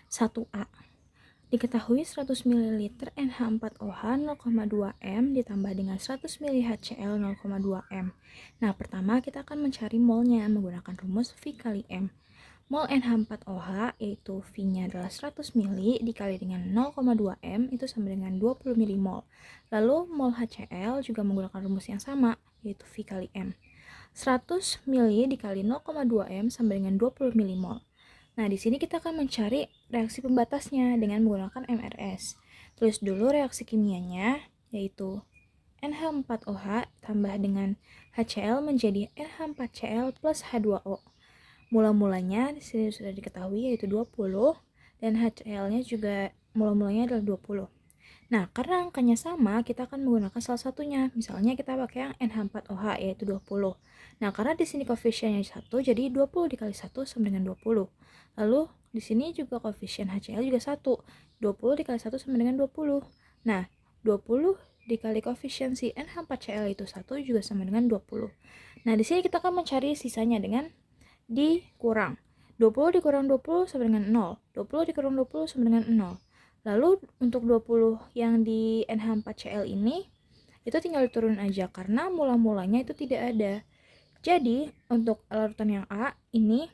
1A. Diketahui 100 ml NH4OH 0,2 M ditambah dengan 100 ml HCl 0,2 M. Nah, pertama kita akan mencari molnya menggunakan rumus V kali M. Mol NH4OH yaitu V-nya adalah 100 ml dikali dengan 0,2 M itu sama dengan 20 mmol. Lalu mol HCl juga menggunakan rumus yang sama yaitu V kali M. 100 ml dikali 0,2 M sama dengan 20 mmol. Nah, di sini kita akan mencari reaksi pembatasnya dengan menggunakan MRS. Tulis dulu reaksi kimianya, yaitu NH4OH tambah dengan HCl menjadi NH4Cl plus H2O. Mula-mulanya di sini sudah diketahui yaitu 20 dan HCl-nya juga mula-mulanya adalah 20. Nah, karena angkanya sama, kita akan menggunakan salah satunya. Misalnya kita pakai yang NH4OH yaitu 20. Nah, karena di sini koefisiennya 1, jadi 20 dikali 1 sama dengan 20. Lalu di sini juga koefisien HCl juga 1. 20 dikali 1 sama dengan 20. Nah, 20 dikali koefisien si NH4Cl itu 1 juga sama dengan 20. Nah, di sini kita akan mencari sisanya dengan dikurang. 20 dikurang 20 sama dengan 0. 20 dikurang 20 sama dengan 0. Lalu untuk 20 yang di NH4Cl ini itu tinggal diturunin aja karena mula-mulanya itu tidak ada. Jadi untuk larutan yang A ini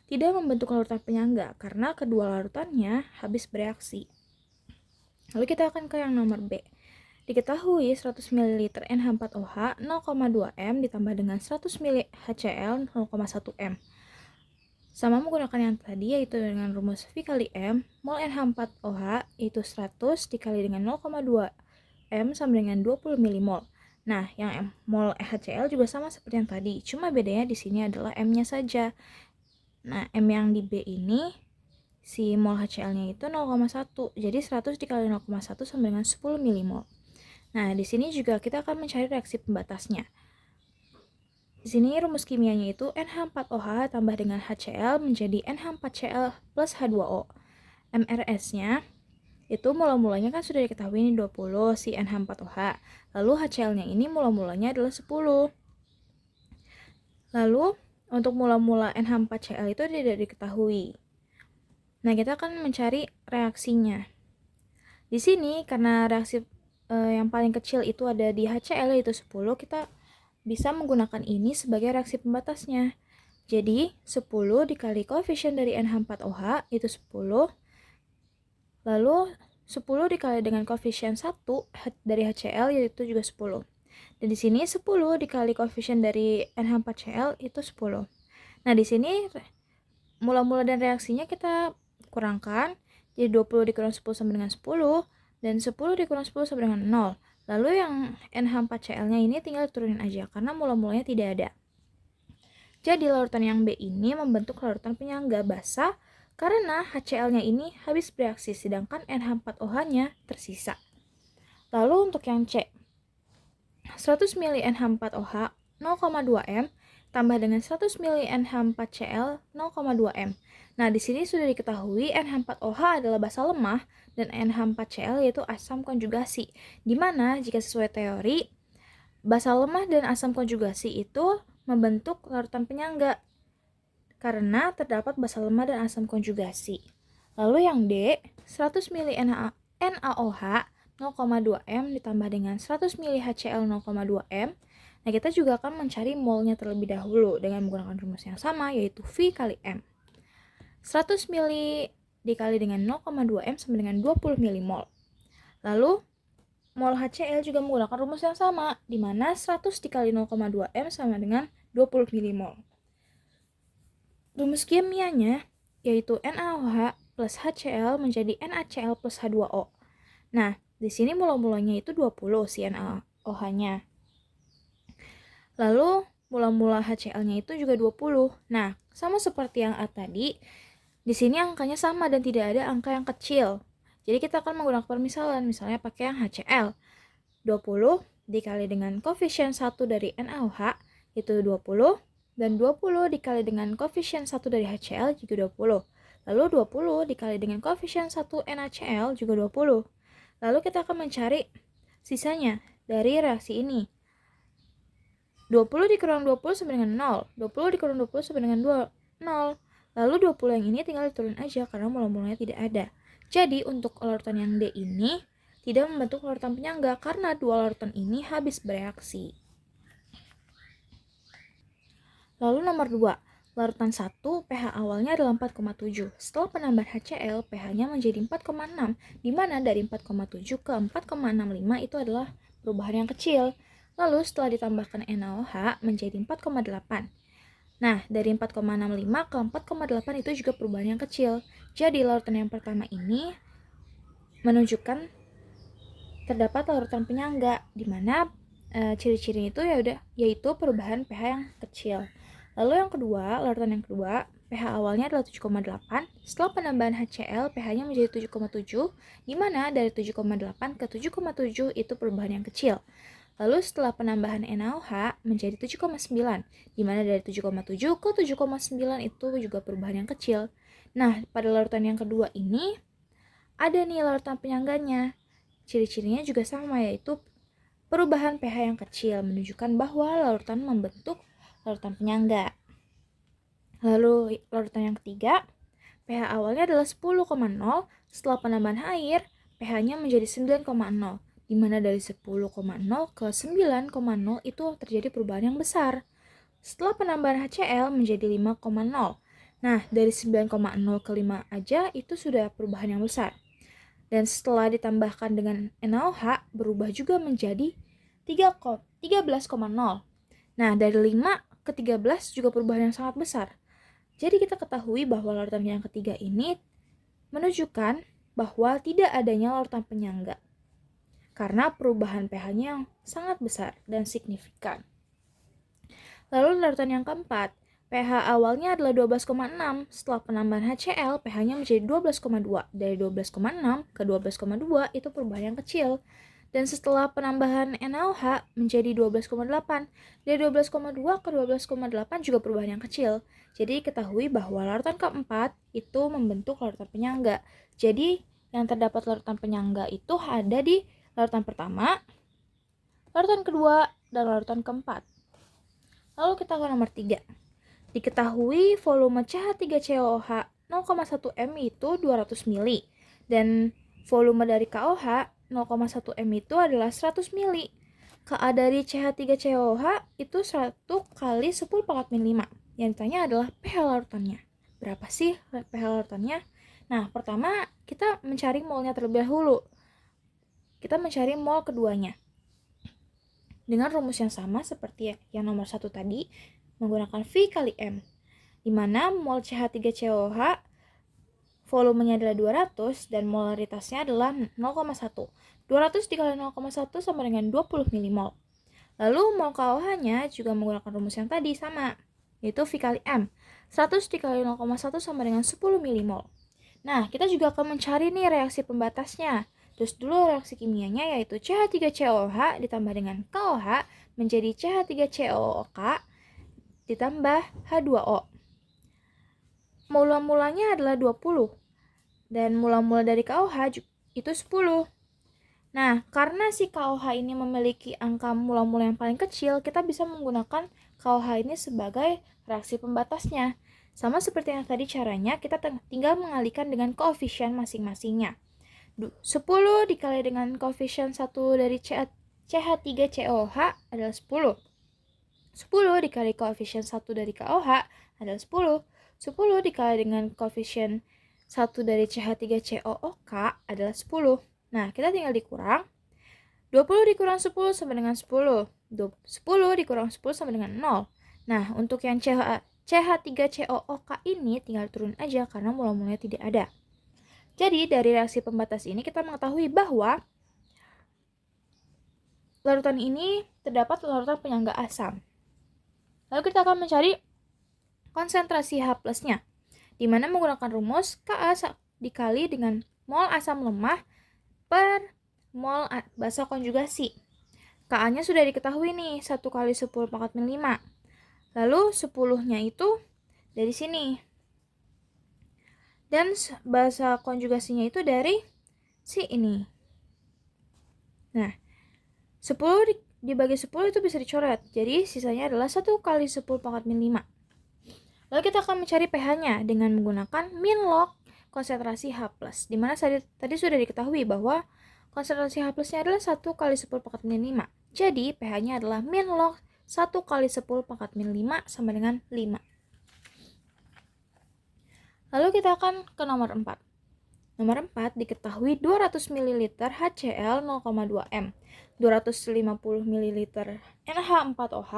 tidak membentuk larutan penyangga karena kedua larutannya habis bereaksi. Lalu kita akan ke yang nomor B. Diketahui 100 ml NH4OH 0,2 M ditambah dengan 100 ml HCl 0,1 M. Sama menggunakan yang tadi yaitu dengan rumus V kali M, mol NH4OH yaitu 100 dikali dengan 0,2 M sama dengan 20 mmol. Nah, yang mol HCl juga sama seperti yang tadi, cuma bedanya di sini adalah M-nya saja. Nah, M yang di B ini si mol HCl-nya itu 0,1. Jadi 100 dikali 0,1 sama dengan 10 mmol. Nah, di sini juga kita akan mencari reaksi pembatasnya. Di sini rumus kimianya itu NH4OH tambah dengan HCl menjadi NH4Cl plus H2O. MRS-nya itu mula-mulanya kan sudah diketahui ini 20 si NH4OH. Lalu HCl-nya ini mula-mulanya adalah 10. Lalu untuk mula-mula NH4Cl itu tidak diketahui. Nah, kita akan mencari reaksinya. Di sini karena reaksi yang paling kecil itu ada di HCl yaitu 10, kita bisa menggunakan ini sebagai reaksi pembatasnya. Jadi 10 dikali koefisien dari NH4OH itu 10. Lalu 10 dikali dengan koefisien 1 dari HCl yaitu juga 10. Dan di sini 10 dikali koefisien dari NH4Cl itu 10. Nah, di sini mula-mula dan reaksinya kita kurangkan. Jadi 20 dikurang 10 sama dengan 10 dan 10 dikurang 10 sama dengan 0. Lalu yang NH4Cl-nya ini tinggal turunin aja karena mula-mulanya tidak ada. Jadi larutan yang B ini membentuk larutan penyangga basa karena HCl-nya ini habis bereaksi sedangkan NH4OH-nya tersisa. Lalu untuk yang C, 100 ml NH4OH 0,2 M tambah dengan 100 ml NH4Cl 0,2 M. Nah, di sini sudah diketahui NH4OH adalah basa lemah dan NH4Cl yaitu asam konjugasi. Di mana jika sesuai teori, basa lemah dan asam konjugasi itu membentuk larutan penyangga karena terdapat basa lemah dan asam konjugasi. Lalu yang D, 100 ml NaOH 0,2 M ditambah dengan 100 ml HCl 0,2 M. Nah, kita juga akan mencari molnya terlebih dahulu dengan menggunakan rumus yang sama yaitu V kali M. 100 ml dikali dengan 0,2 M sama dengan 20 mmol. Lalu mol HCl juga menggunakan rumus yang sama di mana 100 dikali 0,2 M sama dengan 20 mmol. Rumus kimianya yaitu NaOH plus HCl menjadi NaCl plus H2O. Nah, di sini mula-mulanya itu 20 si NaOH-nya. Lalu mula-mula HCl-nya itu juga 20. Nah, sama seperti yang A tadi, di sini angkanya sama dan tidak ada angka yang kecil. Jadi kita akan menggunakan permisalan, misalnya pakai yang HCl. 20 dikali dengan koefisien 1 dari NaOH itu 20 dan 20 dikali dengan koefisien 1 dari HCl juga 20. Lalu 20 dikali dengan koefisien 1 NaCl juga 20. Lalu kita akan mencari sisanya dari reaksi ini. 20 dikurang 20 sama dengan 0. 20 dikurang 20 sama dengan 0. Lalu 20 yang ini tinggal diturunin aja karena mol-molnya tidak ada. Jadi untuk larutan yang D ini tidak membentuk larutan penyangga karena dua larutan ini habis bereaksi. Lalu nomor 2, larutan 1 pH awalnya adalah 4,7. Setelah penambahan HCl, pH-nya menjadi 4,6, di mana dari 4,7 ke 4,65 itu adalah perubahan yang kecil. Lalu setelah ditambahkan NaOH menjadi 4,8. Nah, dari 4,65 ke 4,8 itu juga perubahan yang kecil. Jadi larutan yang pertama ini menunjukkan terdapat larutan penyangga, di mana ciri-cirinya itu yaitu perubahan pH yang kecil. Lalu yang kedua, larutan yang kedua, pH awalnya adalah 7,8. Setelah penambahan HCl, pH-nya menjadi 7,7, di mana dari 7,8 ke 7,7 itu perubahan yang kecil. Lalu setelah penambahan NaOH menjadi 7,9, di mana dari 7,7 ke 7,9 itu juga perubahan yang kecil. Nah, pada larutan yang kedua ini, ada nih larutan penyangganya. Ciri-cirinya juga sama, yaitu perubahan pH yang kecil, menunjukkan bahwa larutan membentuk larutan penyangga. Lalu larutan yang ketiga, pH awalnya adalah 10,0, setelah penambahan air, pH-nya menjadi 9,0, di mana dari 10,0 ke 9,0 itu terjadi perubahan yang besar. Setelah penambahan HCl menjadi 5,0. Nah, dari 9,0 ke 5 aja itu sudah perubahan yang besar. Dan setelah ditambahkan dengan NaOH, berubah juga menjadi 13,0. Nah, dari 5 ke 13 juga perubahan yang sangat besar. Jadi kita ketahui bahwa larutan yang ketiga ini menunjukkan bahwa tidak adanya larutan penyangga karena perubahan pH-nya yang sangat besar dan signifikan. Lalu larutan yang keempat, pH awalnya adalah 12,6. Setelah penambahan HCl, pH-nya menjadi 12,2. Dari 12,6 ke 12,2 itu perubahan yang kecil. Dan setelah penambahan NaOH menjadi 12,8. Dari 12,2 ke 12,8 juga perubahan yang kecil. Jadi ketahui bahwa larutan keempat itu membentuk larutan penyangga. Jadi yang terdapat larutan penyangga itu ada di larutan pertama, larutan kedua, dan larutan keempat. Lalu kita ke nomor 3. Diketahui volume CH3COOH 0,1 M itu 200 mili dan volume dari KOH 0,1 M itu adalah 100 mili. Ka dari CH3COOH itu 1 kali 10 pangkat min 5. Yang ditanya adalah pH larutannya. Berapa sih pH larutannya? Nah, pertama kita mencari molnya terlebih dahulu. Kita mencari mol keduanya. Dengan rumus yang sama seperti yang nomor 1 tadi, menggunakan V kali M, di mana mol CH3COOH volumenya adalah 200 dan molaritasnya adalah 0,1. 200 dikali 0,1 sama dengan 20 milimol. Lalu mol KOH-nya juga menggunakan rumus yang tadi sama, yaitu V kali M. 100 dikali 0,1 sama dengan 10 milimol. Nah, kita juga akan mencari nih reaksi pembatasnya. Terus dulu reaksi kimianya yaitu CH3COOH ditambah dengan KOH menjadi CH3COOK ditambah H2O. Mula-mulanya adalah 20 dan mula-mula dari KOH itu 10. Nah, karena si KOH ini memiliki angka mula-mula yang paling kecil, kita bisa menggunakan KOH ini sebagai reaksi pembatasnya. Sama seperti yang tadi caranya, kita tinggal mengalihkan dengan koefisien masing-masingnya. 10 dikali dengan koefisien 1 dari CH3COOH adalah 10. 10 dikali koefisien 1 dari KOH adalah 10. 10 dikali dengan koefisien 1 dari CH3COOK adalah 10. Nah, kita tinggal dikurang. 20 dikurang 10 sama dengan 10. 10 dikurang 10 sama dengan 0. Nah, untuk yang CH3COOK ini tinggal turun aja karena mula-mulanya tidak ada. Jadi, dari reaksi pembatas ini kita mengetahui bahwa larutan ini terdapat larutan penyangga asam. Lalu kita akan mencari konsentrasi H+-nya, di mana menggunakan rumus Ka dikali dengan mol asam lemah per mol basa konjugasi. Ka-nya sudah diketahui nih, 1 kali 10 pangkat min 5. Lalu 10-nya itu dari sini. Dan basa konjugasinya itu dari si ini. Nah, 10 dibagi 10 itu bisa dicoret. Jadi sisanya adalah 1 kali 10 pangkat min 5. Lalu kita akan mencari pH-nya dengan menggunakan min log konsentrasi H+, di mana tadi sudah diketahui bahwa konsentrasi H+-nya adalah 1 kali 10 pangkat min 5. Jadi pH-nya adalah min log 1 kali 10 pangkat min 5 sama dengan 5. Lalu kita akan ke nomor 4. Nomor 4 diketahui 200 ml HCl 0,2 m, 250 ml NH4OH,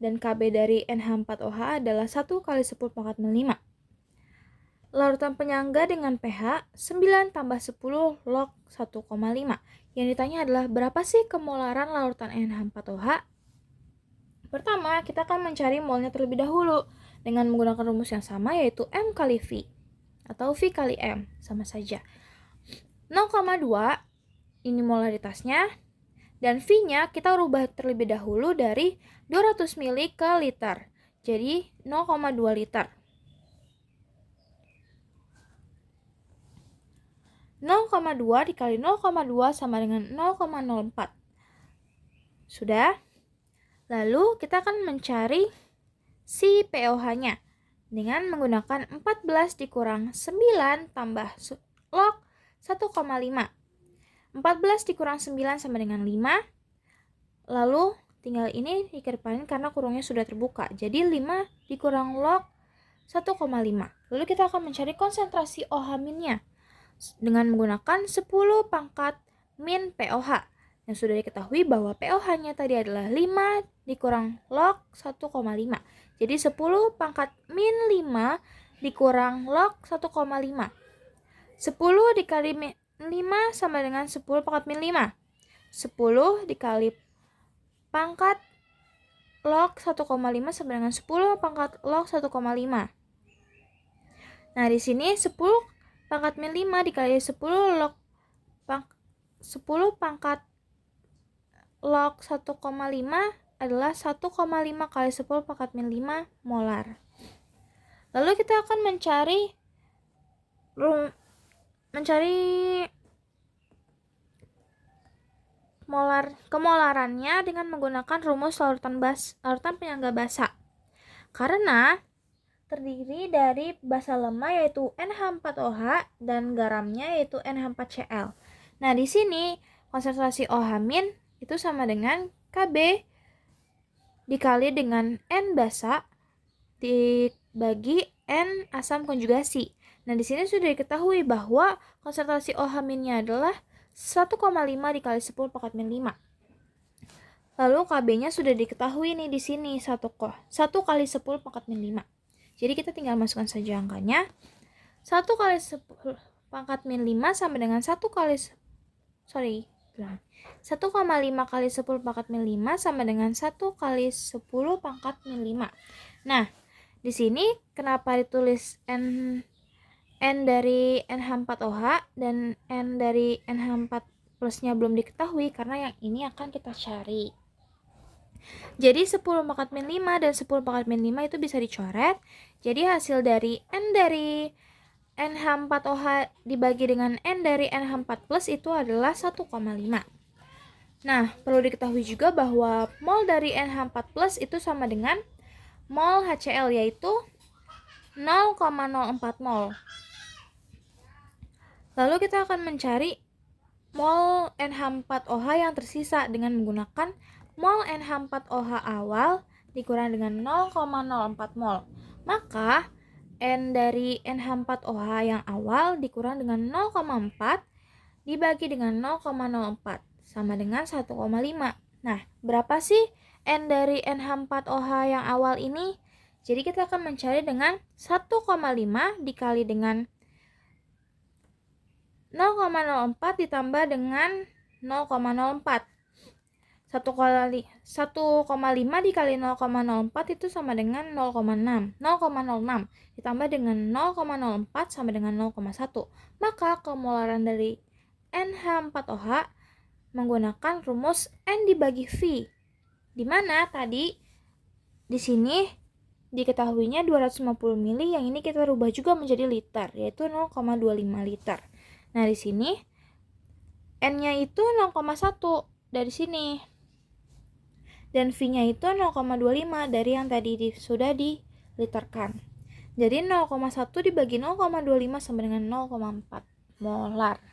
dan Kb dari NH4OH adalah 1 kali 10 pangkat min 5. Larutan penyangga dengan pH 9 tambah 10 log 1,5. Yang ditanya adalah berapa sih kemolaran larutan NH4OH? Pertama, kita akan mencari molnya terlebih dahulu dengan menggunakan rumus yang sama, yaitu M kali V atau V kali M, sama saja. 0,2 ini molaritasnya, dan V-nya kita rubah terlebih dahulu dari 200 ml ke liter, jadi 0,2 liter. 0,2 dikali 0,2 sama dengan 0,04. Sudah? Lalu kita akan mencari si pOH-nya dengan menggunakan 14 dikurang 9 tambah log 1,5. 14 dikurang 9 sama dengan 5. Lalu tinggal ini dikedepanin karena kurungnya sudah terbuka. Jadi 5 dikurang log 1,5. Lalu kita akan mencari konsentrasi OH-nya dengan menggunakan 10 pangkat min pOH. Yang sudah diketahui bahwa pOH-nya tadi adalah 5 dikurang log 1,5. Jadi 10 pangkat min 5 dikurang log 1,5. 10 dikali 5 sama dengan 10 pangkat min 5. 10 dikali pangkat log 1,5 sama dengan 10 pangkat log 1,5. Nah, di sini 10 pangkat min 5 dikali 10 pangkat log 1,5 adalah 1,5 kali 10 pangkat min 5 molar. Lalu kita akan mencari kemolarannya dengan menggunakan rumus larutan penyangga basa. Karena terdiri dari basa lemah yaitu NH4OH dan garamnya yaitu NH4Cl. Nah, di sini konsentrasi OH- itu sama dengan Kb dikali dengan N basa dibagi N asam konjugasi. Nah, di sini sudah diketahui bahwa konsentrasi OH-nya adalah 1,5 dikali 10 pangkat min 5. Lalu Kb-nya sudah diketahui nih di sini 1 kali 10 pangkat min 5. Jadi kita tinggal masukkan saja angkanya. 1 kali 10 pangkat min 5 sama dengan 1,5 kali 10 pangkat min 5 sama dengan 1 kali 10 pangkat min 5. Nah, di sini kenapa ditulis N dari NH4OH dan N dari NH4 plusnya belum diketahui? Karena yang ini akan kita cari. Jadi 10 pangkat min 5 dan 10 pangkat min 5 itu bisa dicoret. Jadi hasil dari N dari NH4OH dibagi dengan N dari NH4 plus itu adalah 1,5. Nah, perlu diketahui juga bahwa mol dari NH4 plus itu sama dengan mol HCl, yaitu 0,04 mol. Lalu kita akan mencari mol NH4OH yang tersisa dengan menggunakan mol NH4OH awal dikurang dengan 0,04 mol. Maka N dari NH4OH yang awal dikurang dengan 0,4 dibagi dengan 0,04 sama dengan 1,5. Nah, berapa sih N dari NH4OH yang awal ini? Jadi kita akan mencari dengan 1,5 dikali dengan 0,04 ditambah dengan 0,04. 1,5 dikali 0,04 itu sama dengan 0,06. 0,06 ditambah dengan 0,04 sama dengan 0,1. Maka kemolaran dari NH4OH menggunakan rumus N dibagi V. Di mana tadi di sini diketahuinya 250 ml, yang ini kita rubah juga menjadi liter, yaitu 0,25 liter. Nah, di sini N-nya itu 0,1 dari sini. Dan V-nya itu 0,25 dari yang tadi sudah diliterkan. Jadi 0,1 dibagi 0,25 sama dengan 0,4 molar.